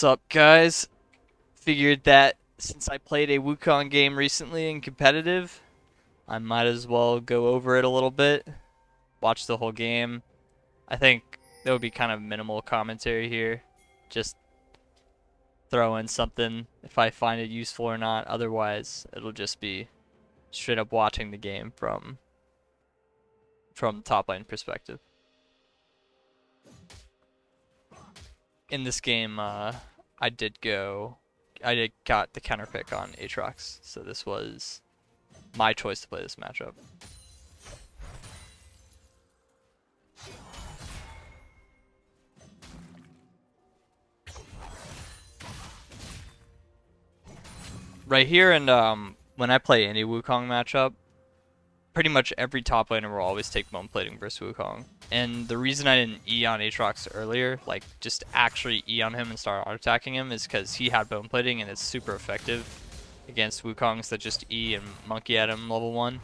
What's up, guys? Figured that since I played a Wukong game recently in competitive, I might as well go over it a little bit, watch the whole game. I think there would be kind of minimal commentary here, just throw in something if I find it useful or not. Otherwise, it'll just be straight up watching the game from top lane perspective. In this game, I did got the counter pick on Aatrox, so this was my choice to play this matchup. Right here, and when I play any Wukong matchup, pretty much every top laner will always take bone plating versus Wukong. And the reason I didn't E on Aatrox earlier, like just actually E on him and start auto attacking him, is because he had bone plating and it's super effective against Wukongs that just E and monkey at him level 1.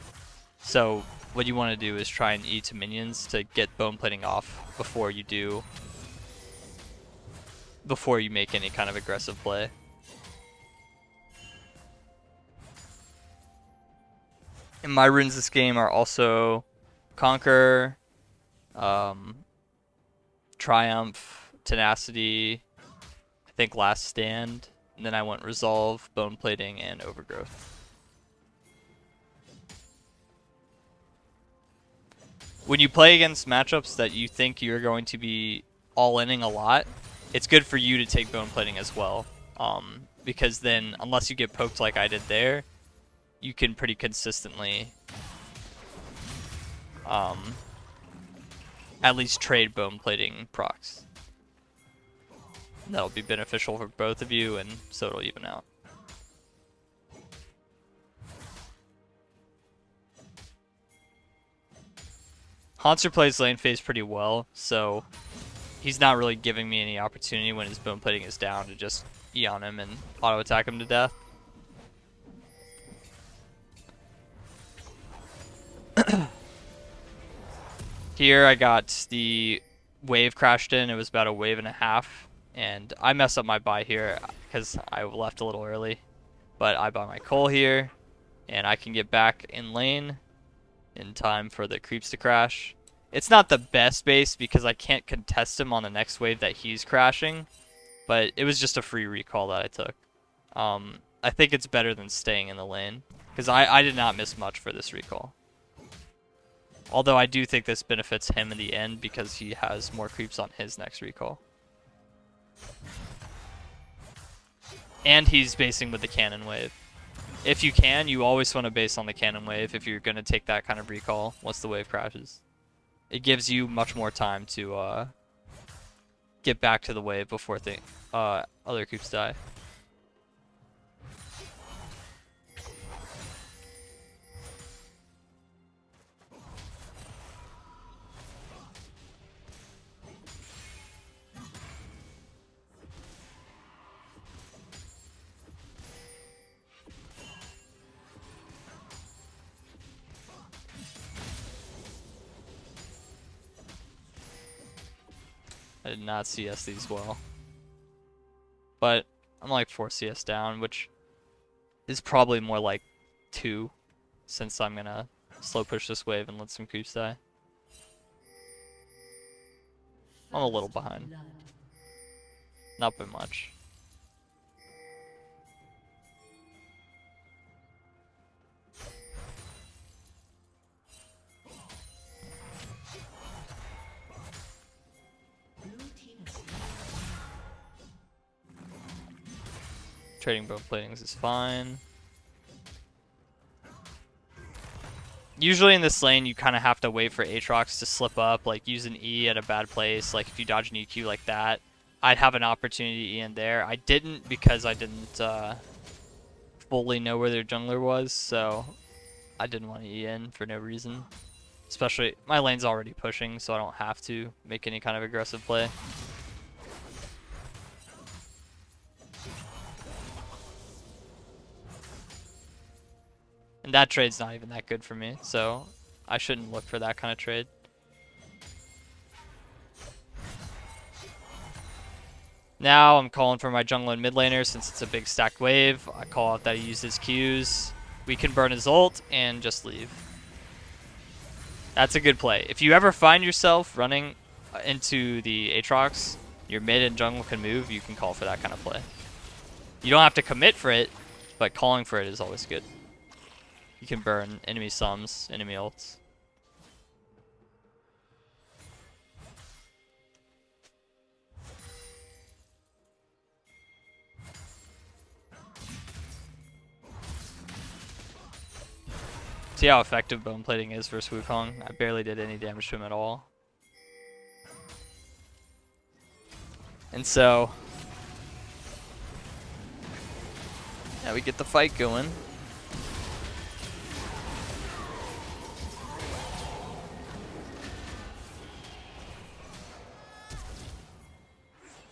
So what you want to do is try and E to minions to get bone plating off before you make any kind of aggressive play. And my runes this game are also Conquer, Triumph, Tenacity, I think Last Stand, and then I went Resolve, Bone Plating, and Overgrowth. When you play against matchups that you think you're going to be all-inning a lot, it's good for you to take Bone Plating as well. Because then, unless you get poked like I did there, you can pretty consistently at least trade bone plating procs. That'll be beneficial for both of you, and so it'll even out. Haunter plays lane phase pretty well, so he's not really giving me any opportunity when his bone plating is down to just E on him and auto attack him to death. Here I got the wave crashed in. It was about a wave and a half, and I messed up my buy here because I left a little early. But I buy my coal here, and I can get back in lane in time for the creeps to crash. It's not the best base because I can't contest him on the next wave that he's crashing, but it was just a free recall that I took. I think it's better than staying in the lane because I did not miss much for this recall. Although I do think this benefits him in the end because he has more creeps on his next recall. And he's basing with the cannon wave. If you can, you always want to base on the cannon wave if you're going to take that kind of recall once the wave crashes. It gives you much more time to get back to the wave before other creeps die. I did not CS these well. But I'm like 4 CS down, which is probably more like 2, since I'm gonna slow push this wave and let some creeps die. I'm a little behind. Not by much. Trading bone platings is fine. Usually in this lane, you kind of have to wait for Aatrox to slip up, like use an E at a bad place. Like if you dodge an EQ like that, I'd have an opportunity to E in there. I didn't because I didn't fully know where their jungler was, so I didn't want to E in for no reason. Especially, my lane's already pushing, so I don't have to make any kind of aggressive play. And that trade's not even that good for me, so I shouldn't look for that kind of trade. Now I'm calling for my jungle and mid laner since it's a big stacked wave. I call out that he used his Qs. We can burn his ult and just leave. That's a good play. If you ever find yourself running into the Aatrox, your mid and jungle can move, you can call for that kind of play. You don't have to commit for it, but calling for it is always good. You can burn enemy sums, enemy ults. See how effective bone plating is versus Wukong? I barely did any damage to him at all. And so, now we get the fight going.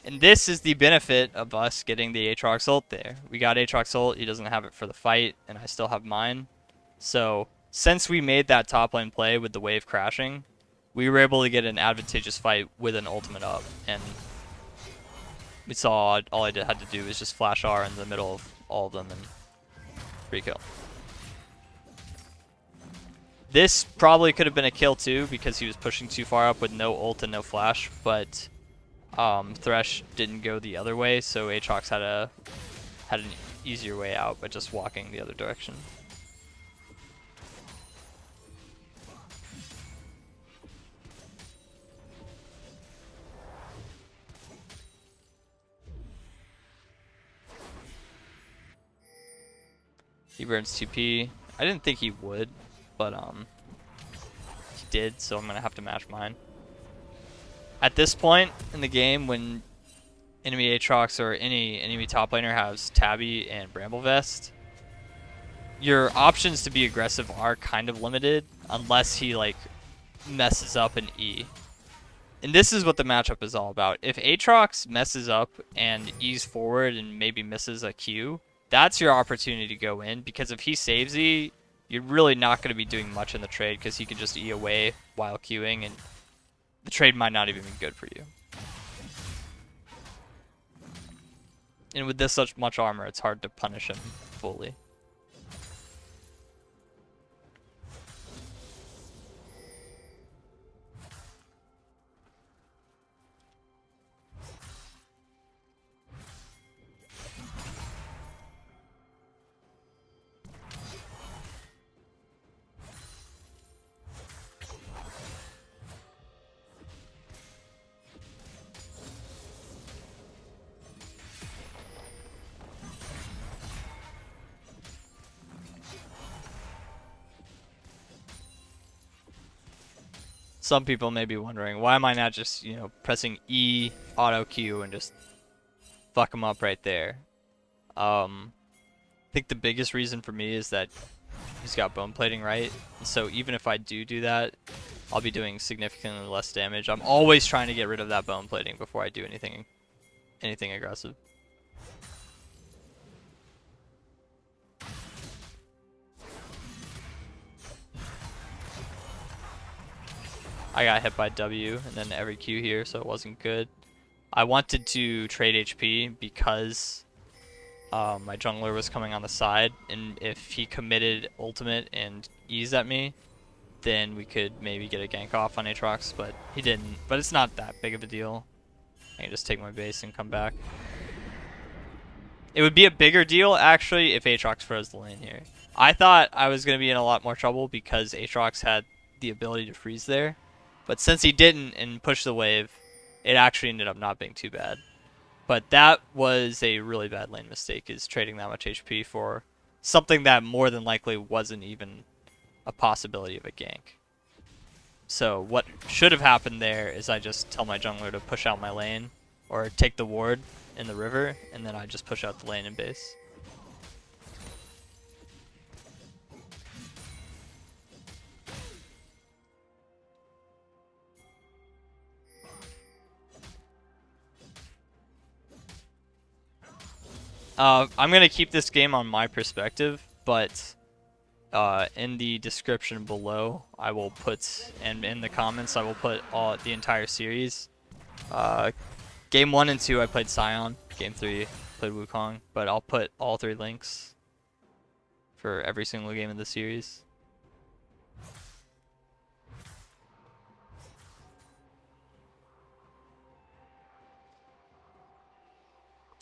And this is the benefit of us getting the Aatrox ult there. We got Aatrox ult, he doesn't have it for the fight, and I still have mine. So, since we made that top lane play with the wave crashing, we were able to get an advantageous fight with an ultimate up. And we saw all I had to do was just flash R in the middle of all of them and free kill. This probably could have been a kill too because he was pushing too far up with no ult and no flash, but Thresh didn't go the other way, so Aatrox had an easier way out by just walking the other direction. He burns TP. I didn't think he would, but he did, so I'm gonna have to match mine. At this point in the game, when enemy Aatrox or any enemy top laner has Tabby and Bramble Vest, your options to be aggressive are kind of limited unless he like messes up an E. And this is what the matchup is all about. If Aatrox messes up and E's forward and maybe misses a Q, that's your opportunity to go in, because if he saves E, you're really not going to be doing much in the trade because he can just E away while queuing, and the trade might not even be good for you. And with this such much armor, it's hard to punish him fully. Some people may be wondering, why am I not just, pressing E, auto Q, and just fuck him up right there? I think the biggest reason for me is that he's got bone plating right, and so even if I do that, I'll be doing significantly less damage. I'm always trying to get rid of that bone plating before I do anything aggressive. I got hit by W and then every Q here, so it wasn't good. I wanted to trade HP because my jungler was coming on the side, and if he committed ultimate and E's at me, then we could maybe get a gank off on Aatrox, but he didn't. But it's not that big of a deal. I can just take my base and come back. It would be a bigger deal, actually, if Aatrox froze the lane here. I thought I was going to be in a lot more trouble because Aatrox had the ability to freeze there. But since he didn't and pushed the wave, it actually ended up not being too bad. But that was a really bad lane mistake, is trading that much HP for something that more than likely wasn't even a possibility of a gank. So what should have happened there is I just tell my jungler to push out my lane or take the ward in the river, and then I just push out the lane and base. I'm going to keep this game on my perspective, but in the description below, I will put, and in the comments, I will put the entire series. Game 1 and 2 I played Scion. Game 3 played Wukong. But I'll put all 3 links for every single game in the series.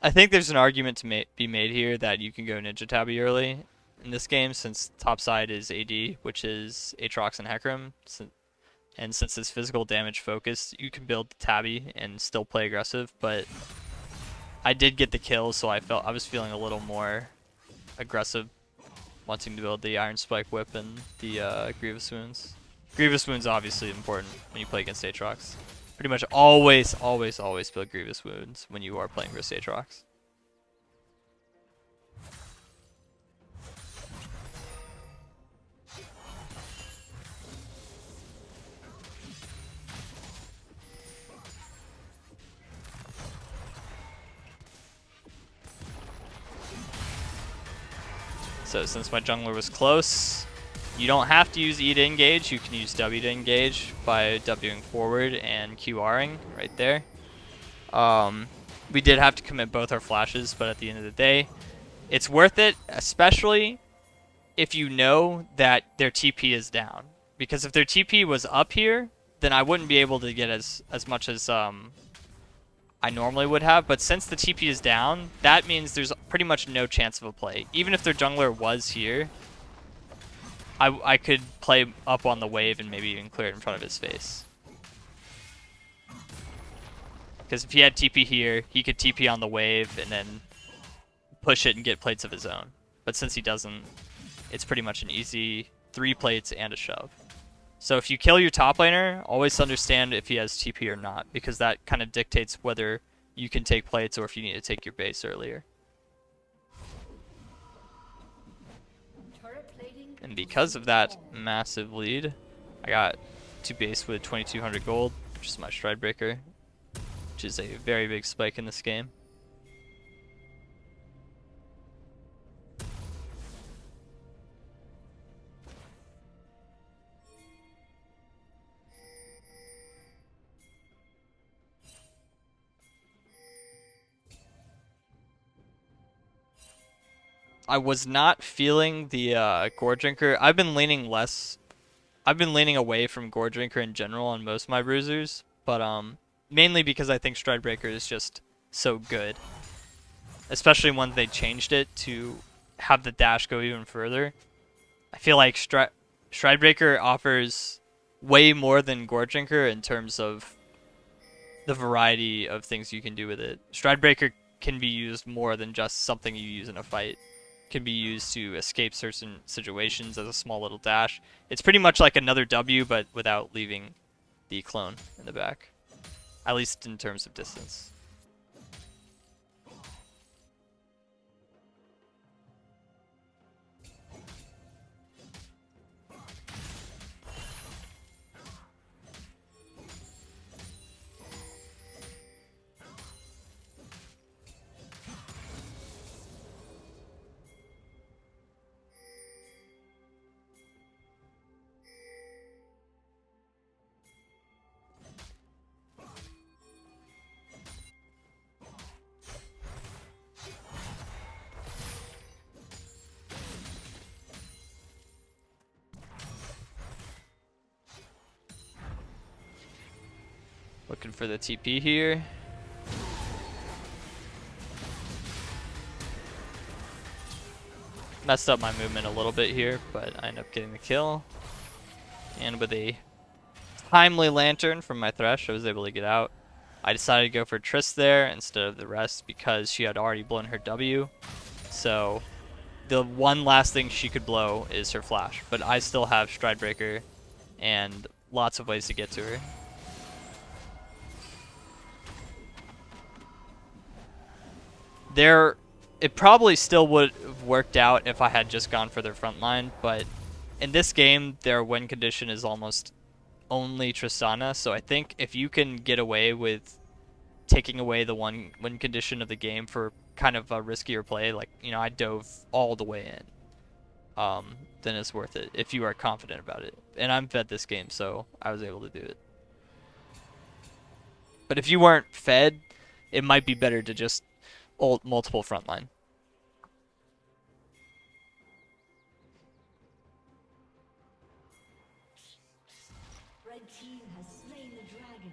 I think there's an argument to be made here that you can go Ninja Tabby early in this game since top side is AD, which is Aatrox and Hecarim. And since it's physical damage focused, you can build Tabby and still play aggressive. But I did get the kill, so I was feeling a little more aggressive, wanting to build the Iron Spike Whip and the Grievous Wounds. Grievous Wounds obviously important when you play against Aatrox. Pretty much always build Grievous Wounds when you are playing versus Aatrox. So since my jungler was close, you don't have to use E to engage. You can use W to engage by Wing forward and QRing right there. We did have to commit both our flashes, but at the end of the day, it's worth it, especially if you know that their TP is down. Because if their TP was up here, then I wouldn't be able to get as much as I normally would have, but since the TP is down, that means there's pretty much no chance of a play. Even if their jungler was here, I could play up on the wave and maybe even clear it in front of his face. Because if he had TP here, he could TP on the wave and then push it and get plates of his own. But since he doesn't, it's pretty much an easy 3 plates and a shove. So if you kill your top laner, always understand if he has TP or not, because that kind of dictates whether you can take plates or if you need to take your base earlier. And because of that massive lead, I got to base with 2200 gold, which is my Stride Breaker, which is a very big spike in this game. I was not feeling the Gore Drinker. I've been leaning away from Gore Drinker in general on most of my bruisers, but mainly because I think Stride Breaker is just so good. Especially when they changed it to have the dash go even further. I feel like Stride Breaker offers way more than Gore Drinker in terms of the variety of things you can do with it. Stride Breaker can be used more than just something you use in a fight. Can be used to escape certain situations as a small little dash. It's pretty much like another W, but without leaving the clone in the back. At least in terms of distance. Looking for the TP here. Messed up my movement a little bit here, but I end up getting the kill. And with a timely lantern from my Thresh, I was able to get out. I decided to go for Triss there instead of the rest because she had already blown her W. So the one last thing she could blow is her flash. But I still have Stride Breaker and lots of ways to get to her. It probably still would have worked out if I had just gone for their front line, but in this game, their win condition is almost only Tristana, so I think if you can get away with taking away the one win condition of the game for kind of a riskier play, like, you know, I dove all the way in, then it's worth it if you are confident about it. And I'm fed this game, so I was able to do it. But if you weren't fed, it might be better to just ult multiple frontline. Red team has slain the dragon.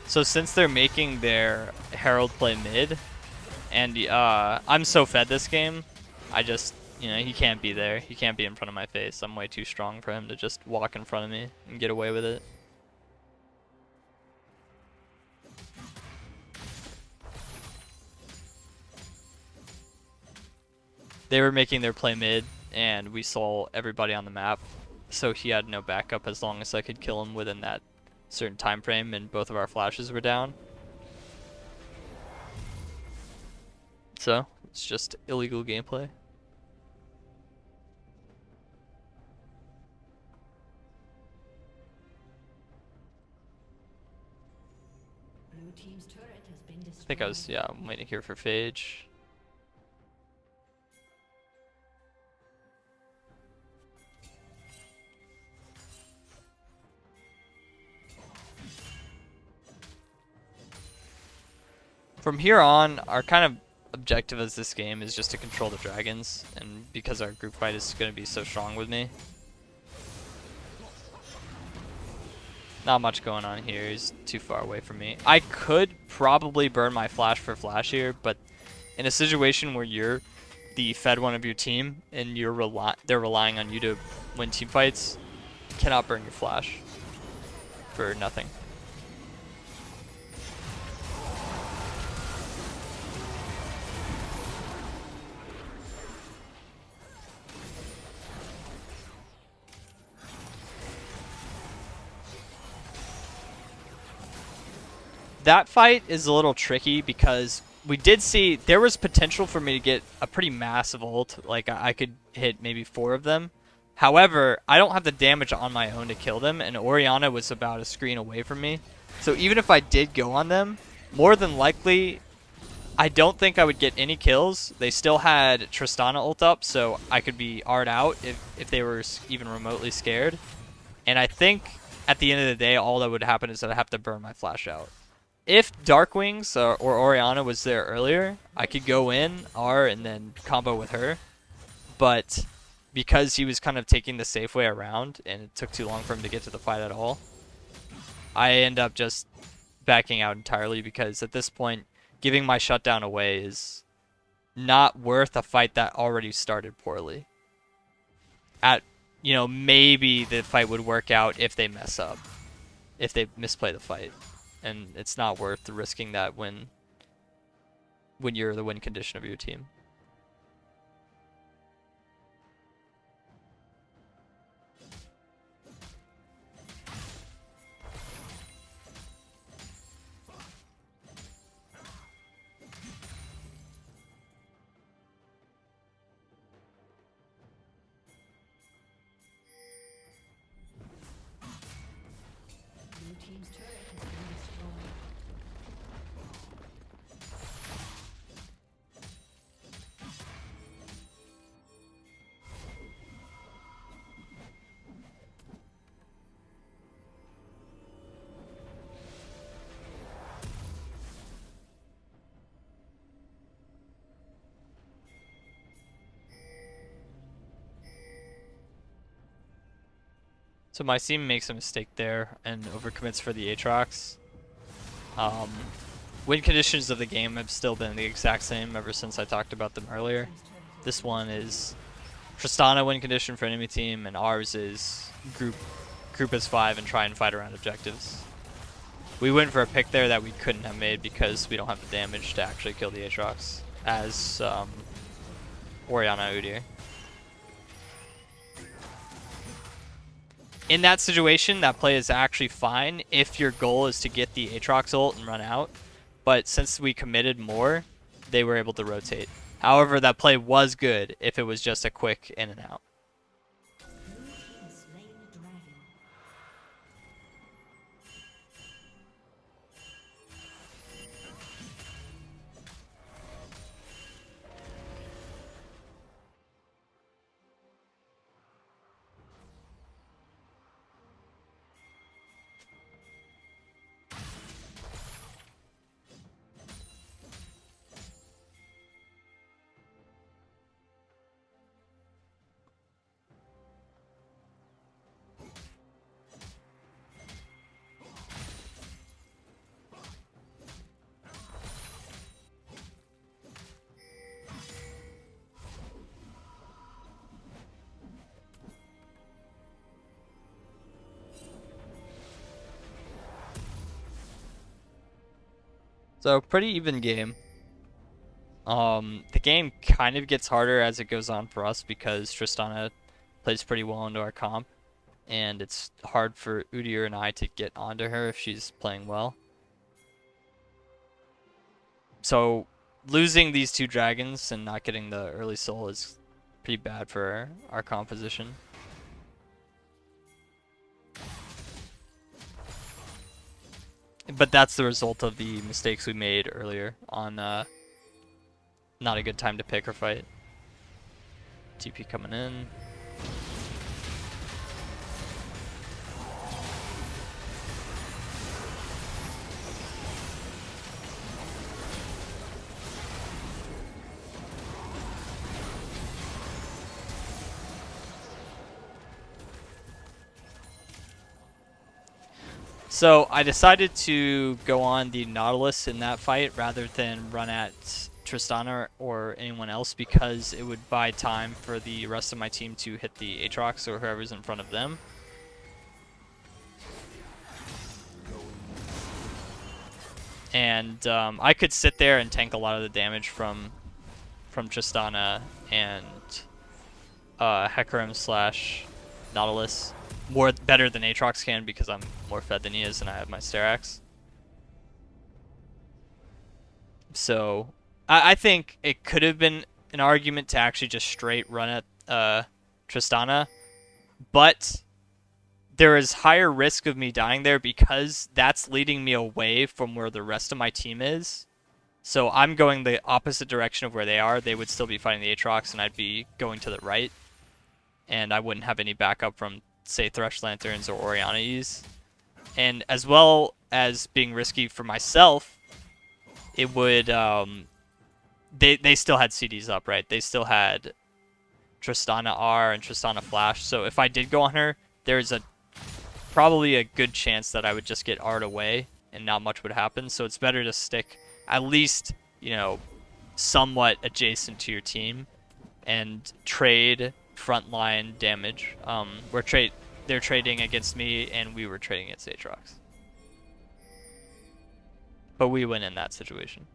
So since they're making their Herald play mid, and I'm so fed this game, I just, he can't be there. He can't be in front of my face. I'm way too strong for him to just walk in front of me and get away with it. They were making their play mid, and we saw everybody on the map, so he had no backup as long as I could kill him within that certain time frame, and both of our flashes were down. So it's just illegal gameplay. Blue team's turret has been destroyed. I think I was, I'm waiting here for Phage. From here on, our kind of objective as this game is just to control the dragons, and because our group fight is going to be so strong with me. Not much going on here, he's too far away from me. I could probably burn my flash for flash here, but in a situation where you're the fed one of your team and they're relying on you to win team fights, you cannot burn your flash for nothing. That fight is a little tricky because we did see there was potential for me to get a pretty massive ult. Like I could hit maybe 4 of them. However, I don't have the damage on my own to kill them, and Orianna was about a screen away from me. So even if I did go on them, more than likely, I don't think I would get any kills. They still had Tristana ult up, so I could be R'd out if they were even remotely scared. And I think at the end of the day, all that would happen is that I have to burn my flash out. If Darkwings or Orianna was there earlier, I could go in R and then combo with her. But because he was kind of taking the safe way around and it took too long for him to get to the fight at all, I end up just backing out entirely because at this point, giving my shutdown away is not worth a fight that already started poorly. Maybe the fight would work out if they mess up, if they misplay the fight. And it's not worth risking that when you're the win condition of your team. Blue team's turret has been destroyed. So my team makes a mistake there and overcommits for the Aatrox. Win conditions of the game have still been the exact same ever since I talked about them earlier. This one is Tristana win condition for enemy team, and ours is group as 5 and try and fight around objectives. We went for a pick there that we couldn't have made because we don't have the damage to actually kill the Aatrox as Orianna Udyr. In that situation, that play is actually fine if your goal is to get the Aatrox ult and run out. But since we committed more, they were able to rotate. However, that play was good if it was just a quick in and out. So pretty even game. The game kind of gets harder as it goes on for us because Tristana plays pretty well into our comp, and it's hard for Udyr and I to get onto her if she's playing well. So losing these two dragons and not getting the early soul is pretty bad for our composition. But that's the result of the mistakes we made earlier on not a good time to pick or fight. TP coming in. So I decided to go on the Nautilus in that fight rather than run at Tristana or anyone else because it would buy time for the rest of my team to hit the Aatrox or whoever's in front of them. And I could sit there and tank a lot of the damage from Tristana and Hecarim slash Nautilus better than Aatrox can because I'm more fed than he is and I have my Sterax. So I think it could have been an argument to actually just straight run at Tristana, but there is higher risk of me dying there because that's leading me away from where the rest of my team is. So I'm going the opposite direction of where they are. They would still be fighting the Aatrox and I'd be going to the right. And I wouldn't have any backup from, say, Thresh Lanterns or Orianna E's. And as well as being risky for myself, it would... They still had CDs up, right? They still had Tristana R and Tristana Flash. So if I did go on her, there's probably a good chance that I would just get R'd away and not much would happen. So it's better to stick at least, you know, somewhat adjacent to your team and trade frontline damage. They're trading against me and we were trading against Aatrox. But we win in that situation.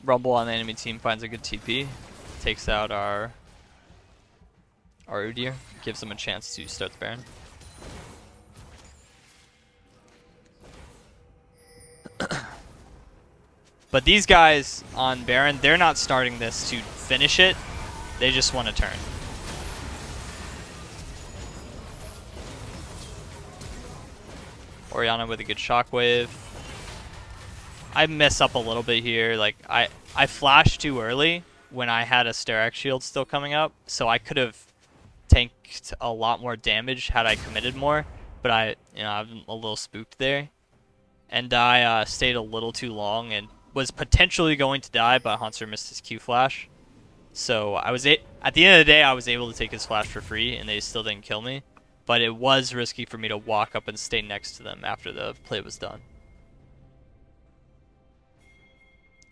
Rumble on the enemy team finds a good TP, takes out our Udyr, gives them a chance to start the Baron. But these guys on Baron, they're not starting this to finish it, they just want to turn. Orianna with a good shockwave. I mess up a little bit here. Like I flashed too early when I had a Sterax shield still coming up, so I could have tanked a lot more damage had I committed more. but I'm a little spooked there, and I stayed a little too long and was potentially going to die, but Hunter missed his Q flash. So at the end of the day, I was able to take his flash for free, and they still didn't kill me. But it was risky for me to walk up and stay next to them after the play was done.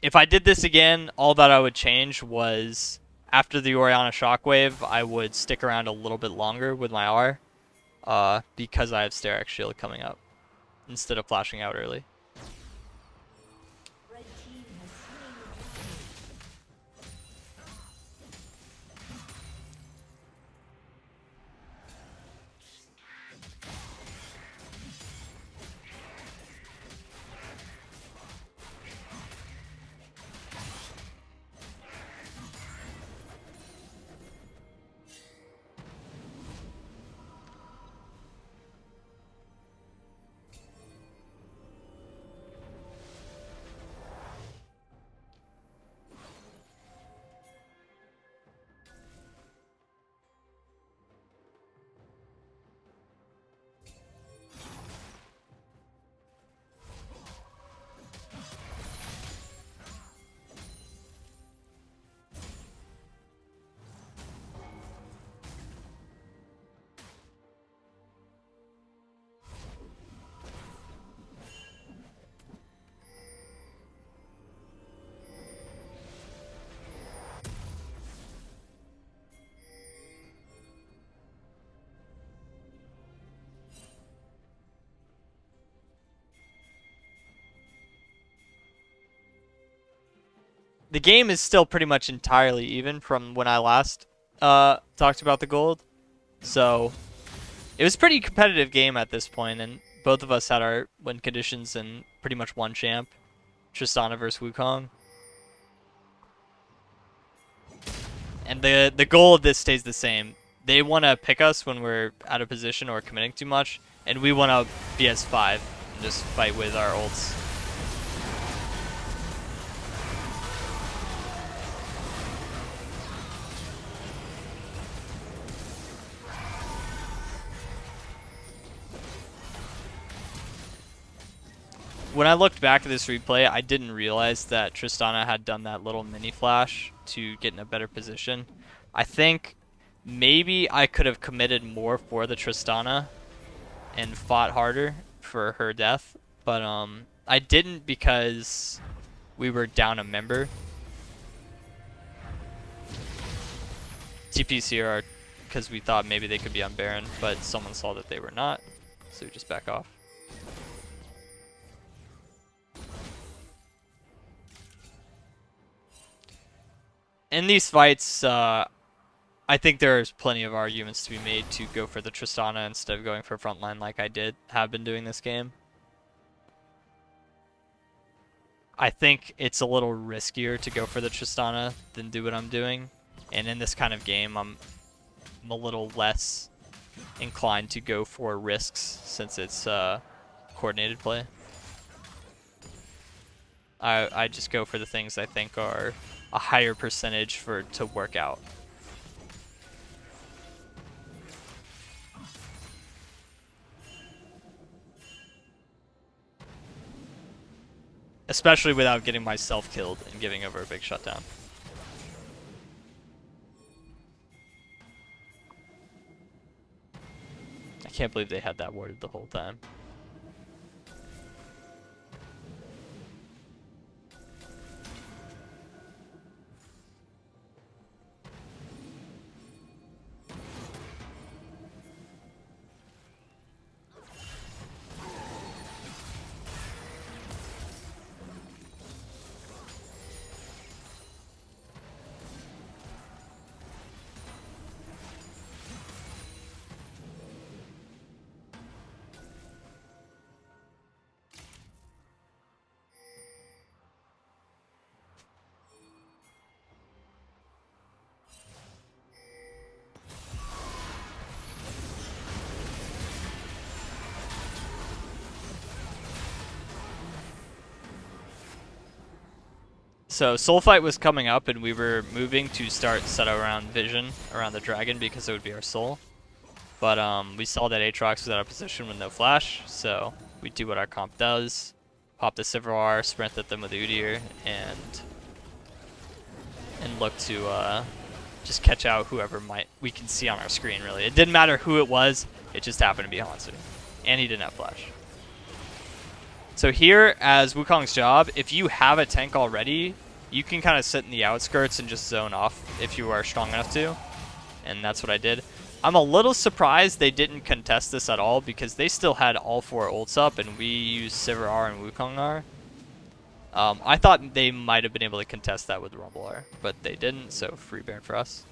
If I did this again, all that I would change was after the Orianna Shockwave, I would stick around a little bit longer with my R, because I have Sterak's Shield coming up instead of flashing out early. Red team has slain the The game is still pretty much entirely even from when I last talked about the gold. So it was a pretty competitive game at this point, and both of us had our win conditions and pretty much one champ, Tristana versus Wukong. And the goal of this stays the same. They want to pick us when we're out of position or committing too much, and we want to BS5 and just fight with our ults. When I looked back at this replay, I didn't realize that Tristana had done that little mini flash to get in a better position. I think maybe I could have committed more for the Tristana and fought harder for her death, but I didn't because we were down a member. TPs here are because we thought maybe they could be on Baron, but someone saw that they were not, so we just back off. In these fights, I think there's plenty of arguments to be made to go for the Tristana instead of going for frontline like I have been doing this game. I think it's a little riskier to go for the Tristana than do what I'm doing. And in this kind of game, I'm a little less inclined to go for risks since it's coordinated play. I just go for the things I think are a higher percentage to work out. Especially without getting myself killed and giving over a big shutdown. I can't believe they had that warded the whole time. So Soul Fight was coming up, and we were moving to start set around Vision around the dragon because it would be our soul. But we saw that Aatrox was out of position with no flash, so we do what our comp does. Pop the Silver sprint at them with Udyr, and look to just catch out whoever we can see on our screen, really. It didn't matter who it was, it just happened to be Hansu. And he didn't have flash. So here, as Wukong's job, if you have a tank already, you can kind of sit in the outskirts and just zone off if you are strong enough to. And that's what I did. I'm a little surprised they didn't contest this at all because they still had all 4 ults up and we used Sivir R and Wukong R. I thought they might have been able to contest that with Rumble R, but they didn't, so free Baron for us.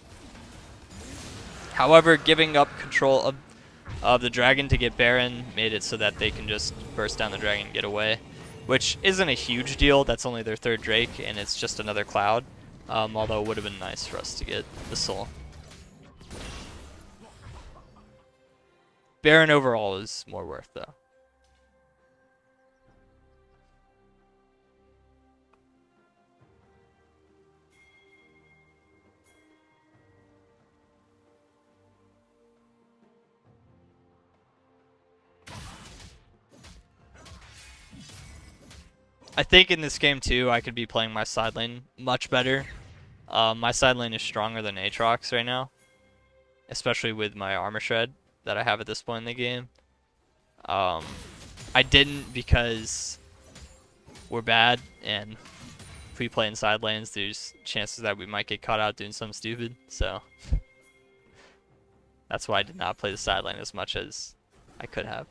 However, giving up control of the dragon to get Baron made it so that they can just burst down the dragon and get away, which isn't a huge deal. That's only their 3rd Drake, and it's just another cloud, although it would have been nice for us to get the soul. Baron overall is more worth, though. I think in this game too, I could be playing my side lane much better. My side lane is stronger than Aatrox right now, especially with my armor shred that I have at this point in the game. I didn't because we're bad, and if we play in side lanes, there's chances that we might get caught out doing something stupid. So that's why I did not play the side lane as much as I could have.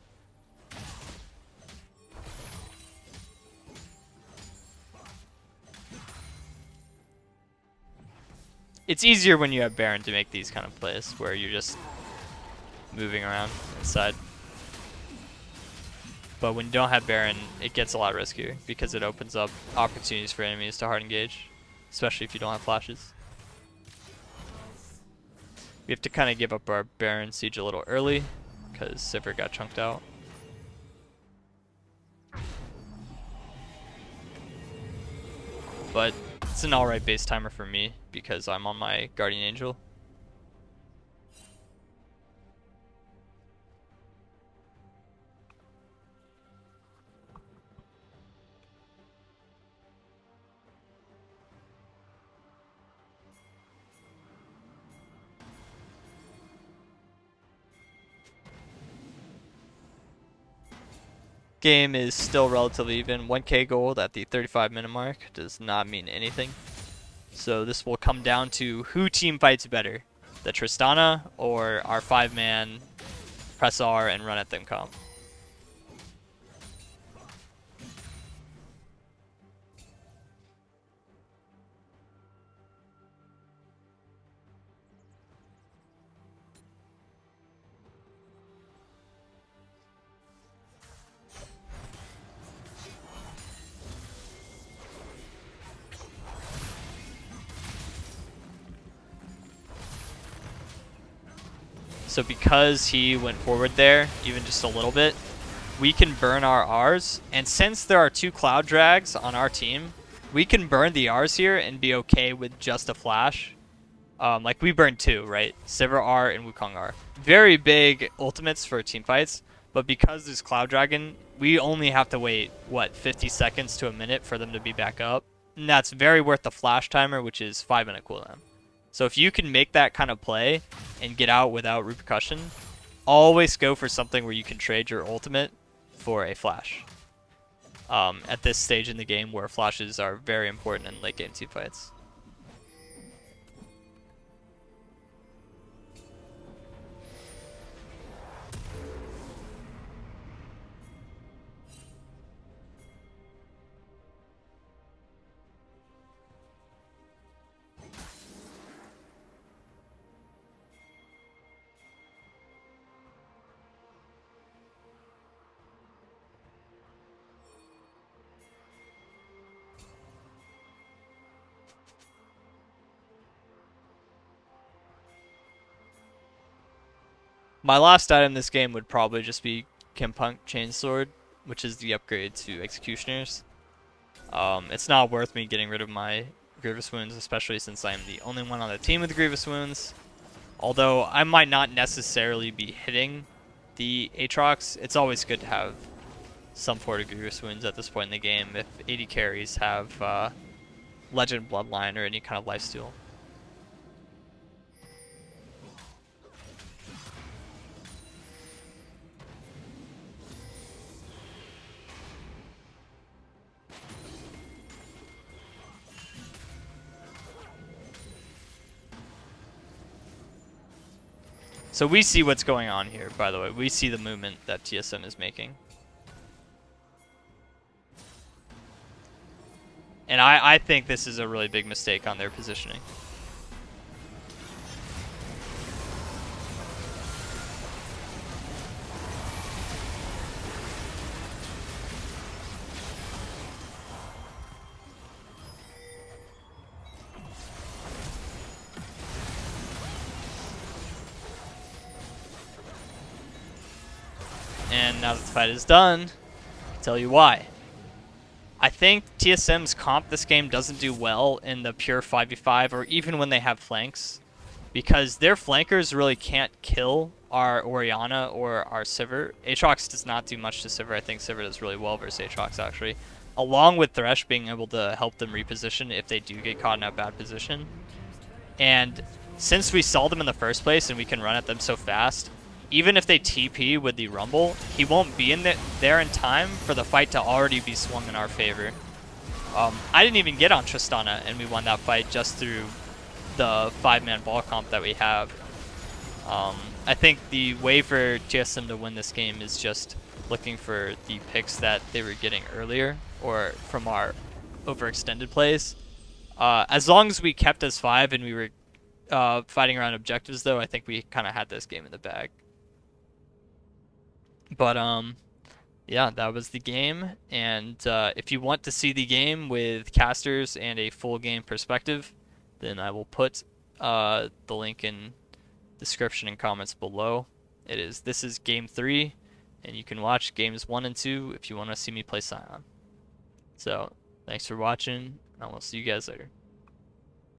It's easier when you have Baron to make these kind of plays where you're just moving around inside. But when you don't have Baron, it gets a lot riskier because it opens up opportunities for enemies to hard engage, especially if you don't have flashes. We have to kind of give up our Baron siege a little early because Sivir got chunked out. But it's an alright base timer for me because I'm on my Guardian Angel. Game is still relatively even. 1k gold at the 35-minute mark does not mean anything. So this will come down to who team fights better, the Tristana or our 5-man press R and run at them comp. So because he went forward there, even just a little bit, we can burn our Rs. And since there are 2 cloud drags on our team, we can burn the Rs here and be okay with just a flash. Like we burned 2, right? Sivir R and Wukong R. Very big ultimates for team fights, but because there's Cloud Dragon, we only have to wait, what, 50 seconds to a minute for them to be back up. And that's very worth the flash timer, which is 5-minute cooldown. So if you can make that kind of play and get out without repercussion, always go for something where you can trade your ultimate for a flash. At this stage in the game where flashes are very important in late game team fights. My last item this game would probably just be Kimpunk Chainsword, which is the upgrade to Executioners. It's not worth me getting rid of my Grievous Wounds, especially since I am the only one on the team with Grievous Wounds. Although I might not necessarily be hitting the Aatrox, it's always good to have some sort of Grievous Wounds at this point in the game if AD carries have Legend Bloodline or any kind of lifesteal. So we see what's going on here, by the way. We see the movement that TSM is making. And I think this is a really big mistake on their positioning. And now that the fight is done, I'll tell you why. I think TSM's comp this game doesn't do well in the pure 5v5 or even when they have flanks, because their flankers really can't kill our Orianna or our Sivir. Aatrox does not do much to Sivir. I think Sivir does really well versus Aatrox actually, along with Thresh being able to help them reposition if they do get caught in a bad position. And since we saw them in the first place and we can run at them so fast, even if they TP with the Rumble, he won't be there in time for the fight to already be swung in our favor. I didn't even get on Tristana, and we won that fight just through the 5-man ball comp that we have. I think the way for TSM to win this game is just looking for the picks that they were getting earlier, or from our overextended plays. As long as we kept as 5 and we were fighting around objectives, though, I think we kind of had this game in the bag. But yeah, that was the game. And if you want to see the game with casters and a full game perspective, then I will put the link in description and comments below. This is game 3, and you can watch games 1 and 2 if you want to see me play Scion. So thanks for watching, and I will see you guys later.